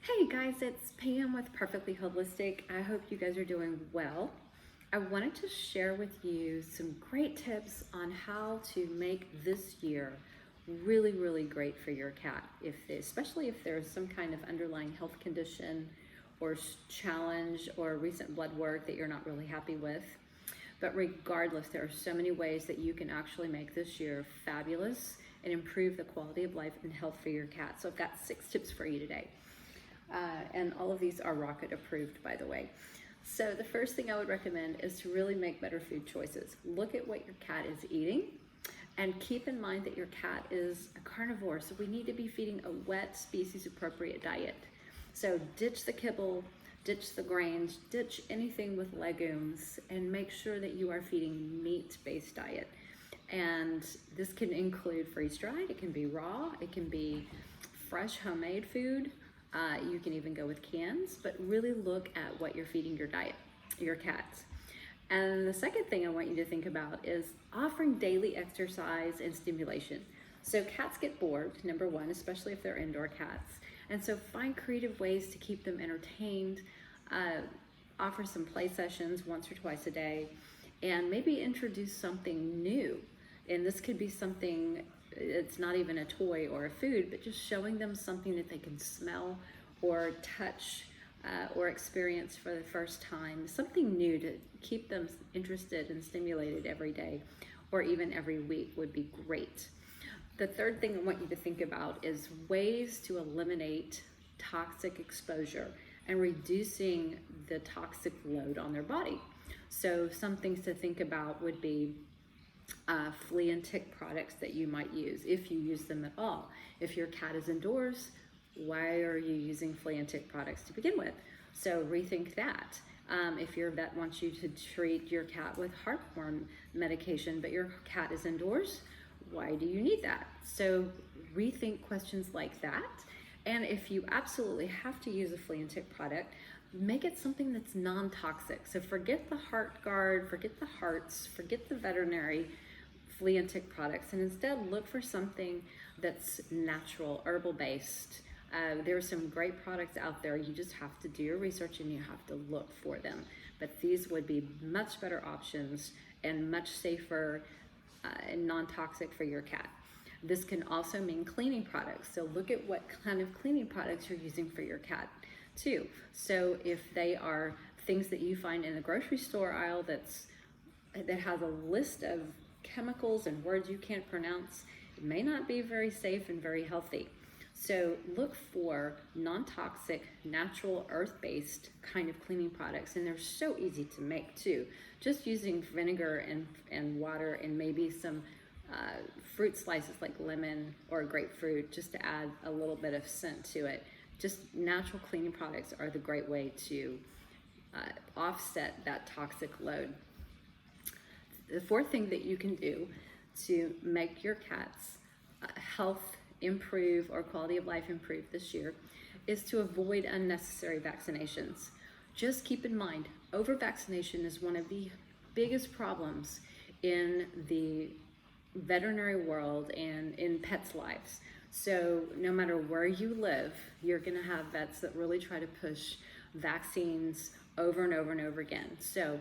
Hey guys, it's Pam with Perfectly Holistic. I hope you guys are doing well. I wanted to share with you some great tips on how to make this year really great for your cat, especially if there's some kind of underlying health condition or challenge or recent blood work that you're not really happy with. But regardless, there are so many ways that you can actually make this year fabulous and improve the quality of life and health for your cat. So I've got 6 tips for you today. And all of these are Rocket approved, by the way. So the first thing I would recommend is to really make better food choices. Look at what your cat is eating and keep in mind that your cat is a carnivore, so we need to be feeding a wet, species appropriate diet. So ditch the kibble, ditch the grains, ditch anything with legumes, and make sure that you are feeding meat-based diet. And this can include freeze-dried, it can be raw, it can be fresh homemade food. You can even go with cans, but really look at what you're feeding your cats. And the second thing I want you to think about is offering daily exercise and stimulation. So cats get bored, number one, especially if they're indoor cats. And so find creative ways to keep them entertained, offer some play sessions once or twice a day, and maybe introduce something new. And this could be something, it's not even a toy or a food, but just showing them something that they can smell or touch or experience for the first time, something new to keep them interested and stimulated every day or even every week would be great. The third thing I want you to think about is ways to eliminate toxic exposure and reducing the toxic load on their body. So some things to think about would be flea and tick products that you might use, if you use them at all. If your cat is indoors, why are you using flea and tick products to begin with? So rethink that. If your vet wants you to treat your cat with heartworm medication, but your cat is indoors, why do you need that? So rethink questions like that. And if you absolutely have to use a flea and tick product, make it something that's non-toxic. So forget the Heart Guard, forget the Hearts, forget the veterinary flea and tick products, and instead look for something that's natural, herbal based. There are some great products out there. You just have to do your research and you have to look for them. But these would be much better options and much safer and non-toxic for your cat. This can also mean cleaning products. So look at what kind of cleaning products you're using for your cat too. So if they are things that you find in the grocery store aisle that has a list of chemicals and words you can't pronounce, it may not be very safe and very healthy. So look for non-toxic, natural, earth-based kind of cleaning products, and they're so easy to make too. Just using vinegar and water and maybe some fruit slices like lemon or grapefruit just to add a little bit of scent to it. Just natural cleaning products are the great way to offset that toxic load. The fourth thing that you can do to make your cat's health improve or quality of life improve this year is to avoid unnecessary vaccinations. Just keep in mind, over-vaccination is one of the biggest problems in the veterinary world and in pets' lives. So no matter where you live, you're gonna have vets that really try to push vaccines over and over and over again. So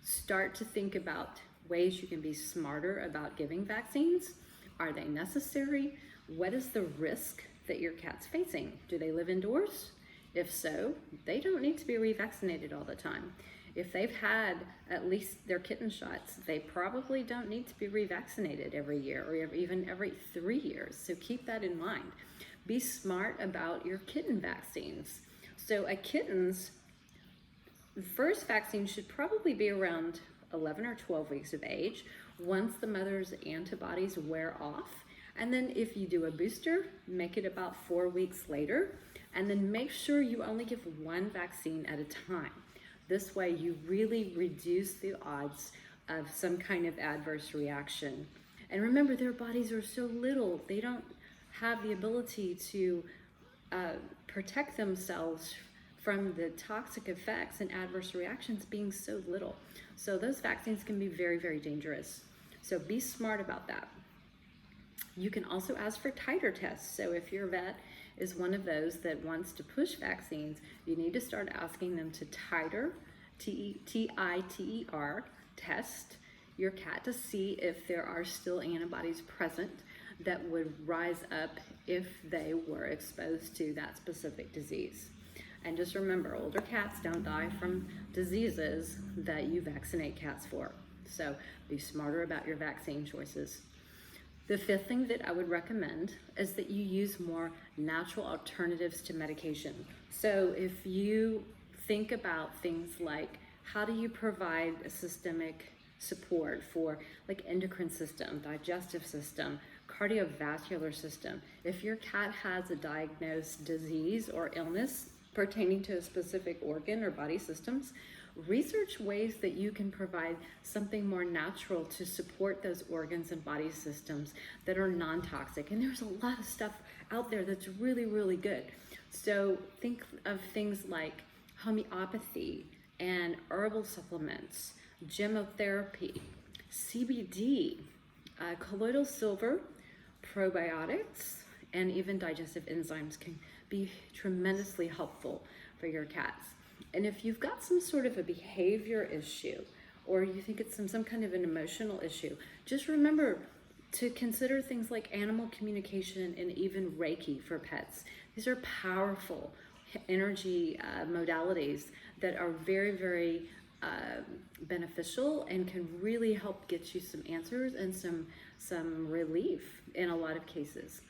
start to think about ways you can be smarter about giving vaccines. Are they necessary? What is the risk that your cat's facing? Do they live indoors? If so, they don't need to be revaccinated all the time. If they've had at least their kitten shots, they probably don't need to be revaccinated every year or even every 3 years. So keep that in mind. Be smart about your kitten vaccines. So a kitten's first vaccine should probably be around 11 or 12 weeks of age once the mother's antibodies wear off. And then if you do a booster, make it about 4 weeks later, and then make sure you only give one vaccine at a time. This way you really reduce the odds of some kind of adverse reaction. And remember, their bodies are so little, they don't have the ability to protect themselves from the toxic effects and adverse reactions being so little. So those vaccines can be very dangerous. So be smart about that. You can also ask for titer tests. So if your vet is one of those that wants to push vaccines, you need to start asking them to titer, T-I-T-E-R, test your cat to see if there are still antibodies present that would rise up if they were exposed to that specific disease. And just remember, older cats don't die from diseases that you vaccinate cats for. So be smarter about your vaccine choices. The fifth thing that I would recommend is that you use more natural alternatives to medication. So if you think about things like, how do you provide a systemic support for like endocrine system, digestive system, cardiovascular system? If your cat has a diagnosed disease or illness pertaining to a specific organ or body systems, research ways that you can provide something more natural to support those organs and body systems that are non-toxic. And there's a lot of stuff out there that's really, really good. So think of things like homeopathy and herbal supplements, gemotherapy, CBD, colloidal silver, probiotics, and even digestive enzymes can be tremendously helpful for your cats. And if you've got some sort of a behavior issue, or you think it's some kind of an emotional issue, just remember to consider things like animal communication and even Reiki for pets. These are powerful energy modalities that are very, very beneficial and can really help get you some answers and some relief in a lot of cases.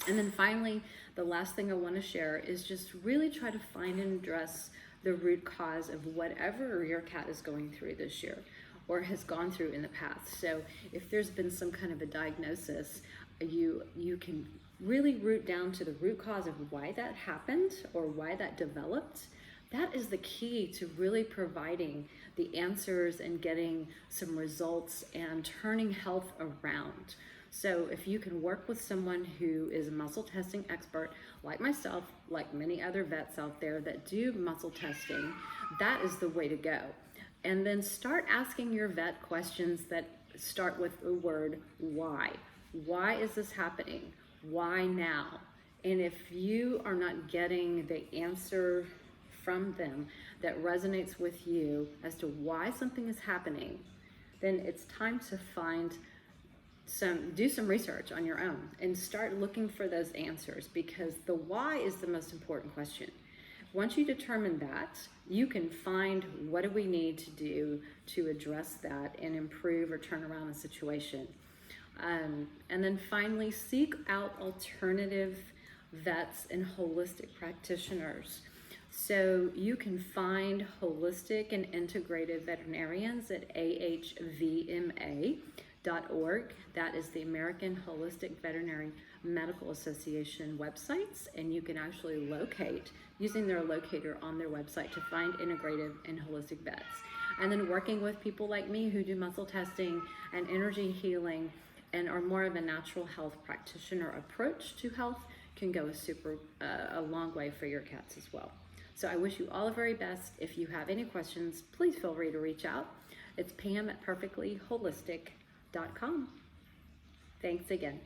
And then finally, the last thing I want to share is just really try to find and address the root cause of whatever your cat is going through this year or has gone through in the past. So if there's been some kind of a diagnosis, you can really root down to the root cause of why that happened or why that developed. That is the key to really providing the answers and getting some results and turning health around. So if you can work with someone who is a muscle testing expert, like myself, like many other vets out there that do muscle testing, that is the way to go. And then start asking your vet questions that start with the word why. Why is this happening? Why now? And if you are not getting the answer from them that resonates with you as to why something is happening, then it's time to do some research on your own and start looking for those answers, because the why is the most important question. Once you determine that, you can find what do we need to do to address that and improve or turn around the situation. And then finally, seek out alternative vets and holistic practitioners. So you can find holistic and integrative veterinarians at ahvma.org. That is the American Holistic Veterinary Medical Association websites, and you can actually locate using their locator on their website to find integrative and holistic vets. And then working with people like me who do muscle testing and energy healing and are more of a natural health practitioner approach to health can go a long way for your cats as well. So I wish you all the very best. If you have any questions, please feel free to reach out. It's Pam at Purrrfectlyholistic.com. Thanks again.